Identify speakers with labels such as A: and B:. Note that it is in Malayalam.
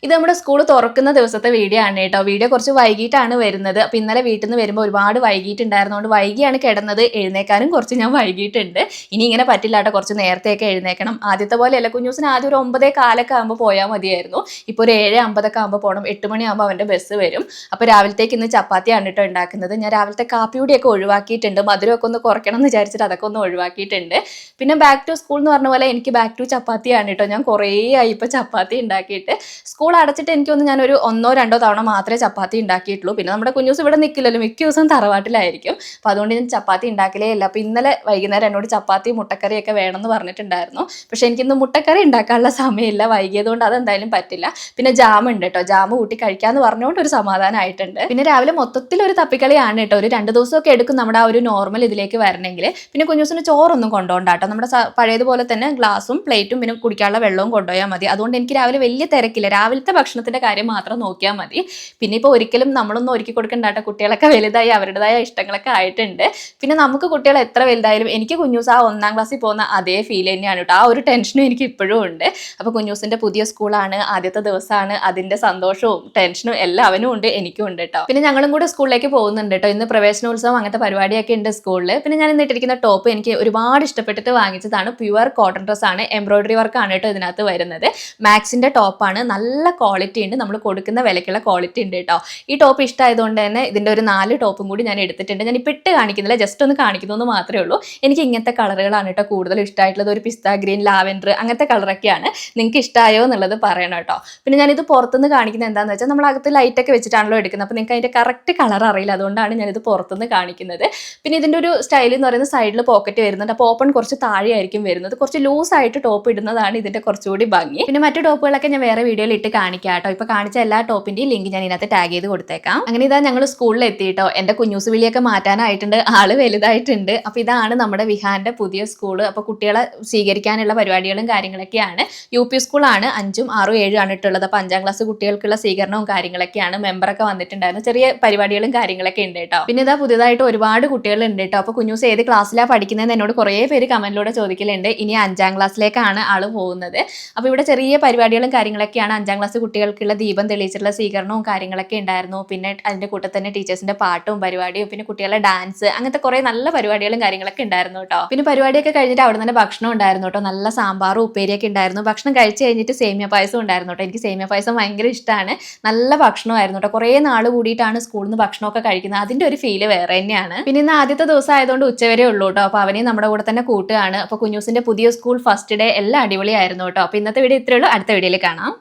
A: ഇത് നമ്മുടെ സ്കൂൾ തുറക്കുന്ന ദിവസത്തെ വീഡിയോ ആണ് കേട്ടോ. വീഡിയോ കുറച്ച് വൈകിട്ടാണ് വരുന്നത്. അപ്പോൾ ഇന്നലെ വീട്ടിൽ നിന്ന് വരുമ്പോൾ ഒരുപാട് വൈകിട്ടുണ്ടായിരുന്നതുകൊണ്ട് വൈകിയാണ് കിടന്നത്. എഴുന്നേക്കാനും കുറച്ച് ഞാൻ വൈകിട്ടുണ്ട്. ഇനി ഇങ്ങനെ പറ്റില്ല കേട്ടോ, കുറച്ച് നേരത്തെയൊക്കെ എഴുന്നേക്കണം. ആദ്യത്തെ പോലെയല്ല, കുഞ്ഞൂസിന് ആദ്യം ഒരു 9:15 ആകുമ്പോൾ പോയാൽ മതിയായിരുന്നു. ഇപ്പോൾ ഒരു 7:50 ആകുമ്പോൾ പോകണം. 8 മണിയാകുമ്പോൾ അവൻ്റെ ബസ് വരും. അപ്പോൾ രാവിലത്തേക്ക് ഇന്ന് ചപ്പാത്തിയാണ് കേട്ടോ ഉണ്ടാക്കുന്നത്. ഞാൻ രാവിലത്തെ കാപ്പിയുടെയൊക്കെ ഒഴിവാക്കിയിട്ടുണ്ട്. മധുരമൊക്കെ ഒന്ന് കുറയ്ക്കണം എന്ന് വിചാരിച്ചിട്ട് അതൊക്കെ ഒന്ന് ഒഴിവാക്കിയിട്ടുണ്ട്. പിന്നെ ബാക്ക് ടു സ്കൂൾ എന്ന് പറഞ്ഞ പോലെ എനിക്ക് ബാക്ക് ടു ചപ്പാത്തിയാണ് കേട്ടോ. ഞാൻ കുറേ ആയി ഇപ്പോൾ ചപ്പാത്തി ഉണ്ടാക്കിയിട്ട്. സ്കൂൾ അടച്ചിട്ട് എനിക്കൊന്ന് ഞാനൊരു 1-2 തവണ മാത്രമേ ചപ്പാത്തി ഉണ്ടാക്കിയിട്ടുള്ളൂ. പിന്നെ നമ്മുടെ കുഞ്ഞൂസ് ഇവിടെ നിൽക്കില്ലല്ലോ, മിക്ക ദിവസം തറവാട്ടിലായിരിക്കും. അപ്പോൾ അതുകൊണ്ട് ഞാൻ ചപ്പാത്തി ഉണ്ടാക്കലേ ഇല്ല. അപ്പോൾ ഇന്നലെ വൈകുന്നേരം എന്നോട് ചപ്പാത്തി മുട്ടക്കറിയൊക്കെ വേണമെന്ന് പറഞ്ഞിട്ടുണ്ടായിരുന്നു. പക്ഷെ എനിക്കിന്ന് മുട്ടക്കറി ഉണ്ടാക്കാനുള്ള സമയമില്ല, വൈകിയതുകൊണ്ട് അതെന്തായാലും പറ്റില്ല. പിന്നെ ജാം ഉണ്ട് കേട്ടോ, ജാം കൂട്ടി കഴിക്കാമെന്ന് പറഞ്ഞുകൊണ്ട് ഒരു സമാധാനമായിട്ടുണ്ട്. പിന്നെ രാവിലെ മൊത്തത്തിലൊരു തപ്പിക്കളിയാണ് കേട്ടോ. ഒരു 2 ദിവസമൊക്കെ എടുക്കും നമ്മുടെ ആ ഒരു നോർമൽ ഇതിലേക്ക് വരണമെങ്കിൽ. പിന്നെ കുഞ്ഞൂസിന് ചോറൊന്നും കൊണ്ടുപോകണ്ടാട്ടോ, നമ്മുടെ പഴയതുപോലെ തന്നെ ഗ്ലാസും പ്ലേറ്റും പിന്നെ കുടിക്കാനുള്ള വെള്ളവും കൊണ്ടുപോയാൽ മതി. അതുകൊണ്ട് എനിക്ക് രാവിലെ വലിയ തിരക്കില്ല. രാവിലത്തെ ഭക്ഷണത്തിന്റെ കാര്യം മാത്രം നോക്കിയാൽ മതി. പിന്നെ ഇപ്പോൾ ഒരിക്കലും നമ്മളൊന്നും ഒരുക്കി കൊടുക്കണ്ടാട്ടോ, കുട്ടികളൊക്കെ വലുതായി അവരുടേതായ ഇഷ്ടങ്ങളൊക്കെ ആയിട്ടുണ്ട്. പിന്നെ നമുക്ക് കുട്ടികൾ എത്ര വലുതായാലും എനിക്ക് കുഞ്ഞൂസ് ആ 1ാം ക്ലാസ്സിൽ പോകുന്ന അതേ ഫീൽ തന്നെയാണ് കേട്ടോ. ആ ഒരു ടെൻഷനും എനിക്ക് ഇപ്പോഴും ഉണ്ട്. അപ്പോൾ കുഞ്ഞൂസിന്റെ പുതിയ സ്കൂളാണ്, ആദ്യത്തെ ദിവസമാണ്, അതിന്റെ സന്തോഷവും ടെൻഷനും എല്ലാം അവനും ഉണ്ട്, എനിക്കും ഉണ്ട് കേട്ടോ. പിന്നെ ഞങ്ങളും കൂടെ സ്കൂളിലേക്ക് പോകുന്നുണ്ട് കേട്ടോ. ഇന്ന് പ്രവേശനോത്സവം അങ്ങനത്തെ പരിപാടിയൊക്കെ ഉണ്ട് സ്കൂളിൽ. പിന്നെ ഞാൻ ഇന്നിട്ടിരിക്കുന്ന ടോപ്പ് എനിക്ക് ഒരുപാട് ഇഷ്ടപ്പെട്ടിട്ട് വാങ്ങിച്ചതാണ്. പ്യുവർ കോട്ടൺ ഡ്രസ് ആണ്, എംബ്രോയിഡറി വർക്ക് ആണ് കേട്ടോ ഇതിനകത്ത് വരുന്നത്. മാക്സിന്റെ ടോപ്പാണ്, നല്ല ക്വാളിറ്റി ഉണ്ട്, നമ്മൾ കൊടുക്കുന്ന വിലക്കുള്ള ക്വാളിറ്റി ഉണ്ട് കേട്ടോ. ഈ ടോപ്പ് ഇഷ്ടമായതുകൊണ്ട് തന്നെ ഇതിൻ്റെ ഒരു 4 ടോപ്പും കൂടി ഞാൻ എടുത്തിട്ടുണ്ട്. ഞാൻ ഇപ്പോൾ ഇട്ട് കാണിക്കുന്നില്ല, ജസ്റ്റ് ഒന്ന് കാണിക്കുന്നു മാത്രമേ ഉള്ളൂ. എനിക്ക് ഇങ്ങനത്തെ കളറുകളാണ് കേട്ടോ കൂടുതൽ ഇഷ്ടമായിട്ടുള്ളത്. ഒരു പിസ്ത ഗ്രീൻ, ലാവൻഡർ അങ്ങനത്തെ കളറൊക്കെയാണ്. നിങ്ങൾക്ക് ഇഷ്ടമായോ എന്നുള്ളത് പറയണം കേട്ടോ. പിന്നെ ഞാനിത് പുറത്തുനിന്ന് കാണിക്കുന്നത് എന്താണെന്ന് വെച്ചാൽ നമ്മളകത്ത് ലൈറ്റൊക്കെ വെച്ചിട്ടാണല്ലോ എടുക്കുന്നത്. അപ്പോൾ നിങ്ങൾക്ക് അതിൻ്റെ കറക്റ്റ് കളർ അറിയില്ല, അതുകൊണ്ടാണ് ഞാനിത് പുറത്തുനിന്ന് കാണിക്കുന്നത്. പിന്നെ ഇതിൻ്റെ ഒരു സ്റ്റൈൽ എന്ന് പറയുന്നത് സൈഡിൽ പോക്കറ്റ് വരുന്നുണ്ട്. അപ്പോൾ ഓപ്പൺ കുറച്ച് താഴെയായിരിക്കും വരുന്നത്. കുറച്ച് ലൂസായിട്ട് ടോപ്പ് ഇടുന്നതാണ് ഇതിൻ്റെ കുറച്ചുകൂടി ഭംഗി. പിന്നെ മറ്റു ടോപ്പുകളൊക്കെ ഞാൻ വേറെ വീഡിയോയിൽ ഇട്ട് കാണിക്കാം കേട്ടോ. ഇപ്പോൾ കാണിച്ച എല്ലാ ടോപ്പിൻ്റെയും ലിങ്ക് ഞാൻ ഇതിനകത്ത് ടാഗ് ചെയ്ത് കൊടുത്തേക്കാം. അങ്ങനെ ഇതാ ഞങ്ങൾ സ്കൂളിൽ എത്തിയിട്ടോ. എൻ്റെ കുഞ്ഞൂസ് വിളിയൊക്കെ മാറ്റാനായിട്ടുണ്ട്, ആള് വലുതായിട്ടുണ്ട്. അപ്പോൾ ഇതാണ് നമ്മുടെ വിഹാന്റെ പുതിയ സ്കൂള്. അപ്പോൾ കുട്ടികളെ സ്വീകരിക്കാനുള്ള പരിപാടികളും കാര്യങ്ങളൊക്കെയാണ്. UP സ്കൂളാണ്, 5, 6, 7 ആണ് ഇട്ടുള്ളത്. അപ്പോൾ 5ാം ക്ലാസ് കുട്ടികൾക്കുള്ള സ്വീകരണവും കാര്യങ്ങളൊക്കെയാണ്. മെമ്പറൊക്കെ വന്നിട്ടുണ്ടായിരുന്നു, ചെറിയ പരിപാടികളും കാര്യങ്ങളൊക്കെ ഉണ്ട് കേട്ടോ. പിന്നെ ഇതാ പുതിയതായിട്ട് ഒരുപാട് കുട്ടികൾ ഉണ്ട് കേട്ടോ. അപ്പോൾ കുഞ്ഞൂസ് ഏത് ക്ലാസ്സിലാണ് പഠിക്കുന്നതെന്ന് എന്നോട് കുറേ പേര് കമന്റിലൂടെ ചോദിക്കലുണ്ട്. ഇനി 5ാം ക്ലാസ്സിലേക്കാണ് ആള് പോകുന്നത്. അപ്പോൾ ഇവിടെ ചെറിയ പരിപാടികളും കാര്യങ്ങളൊക്കെയാണ്. 5ാം ക്ലാസ് കുട്ടികൾക്കുള്ള ദീപം തെളിയിച്ചിട്ടുള്ള സ്വീകരണവും കാര്യങ്ങളൊക്കെ ഉണ്ടായിരുന്നു. പിന്നെ അതിൻ്റെ കൂട്ടത്തിൽ തന്നെ ടീച്ചേഴ്സിന്റെ പാട്ടും പരിപാടിയും പിന്നെ കുട്ടികളുടെ ഡാൻസ് അങ്ങനത്തെ കുറേ നല്ല പരിപാടികളും കാര്യങ്ങളൊക്കെ ഉണ്ടായിരുന്നു കേട്ടോ. പിന്നെ പരിപാടിയൊക്കെ കഴിഞ്ഞിട്ട് അവിടെ തന്നെ ഭക്ഷണം ഉണ്ടായിരുന്നു കേട്ടോ. നല്ല സാമ്പാറും ഉപ്പേരിയൊക്കെ ഉണ്ടായിരുന്നു. ഭക്ഷണം കഴിച്ച് കഴിഞ്ഞിട്ട് സേമിയ പായസം ഉണ്ടായിരുന്നു കേട്ടോ. എനിക്ക് സേമിയ പായസം ഭയങ്കര ഇഷ്ടമാണ്. നല്ല ഭക്ഷണമായിരുന്നു കേട്ടോ. കുറേ നാൾ കൂടിയിട്ടാണ് സ്കൂളിൽ നിന്ന് ഭക്ഷണമൊക്കെ കഴിക്കുന്നത്. അതിൻ്റെ ഒരു ഫീല് വേറെ തന്നെയാണ്. പിന്നെ ഇന്ന് ആദ്യത്തെ ദിവസം ആയതുകൊണ്ട് ഉച്ചവരെ ഉള്ളൂ കേട്ടോ. അപ്പോൾ അവനെയും നമ്മുടെ കൂടെ തന്നെ കൂട്ടുകയാണ്. അപ്പോൾ കുഞ്ഞൂസിന്റെ പുതിയ സ്കൂൾ ഫസ്റ്റ് ഡേ എല്ലാം അടിപൊളിയായിരുന്നു കേട്ടോ. അപ്പോൾ ഇന്നത്തെ വീഡിയോ ഇത്രയേ ഉള്ളൂ. അടുത്ത വീഡിയോയിൽ കാണാം.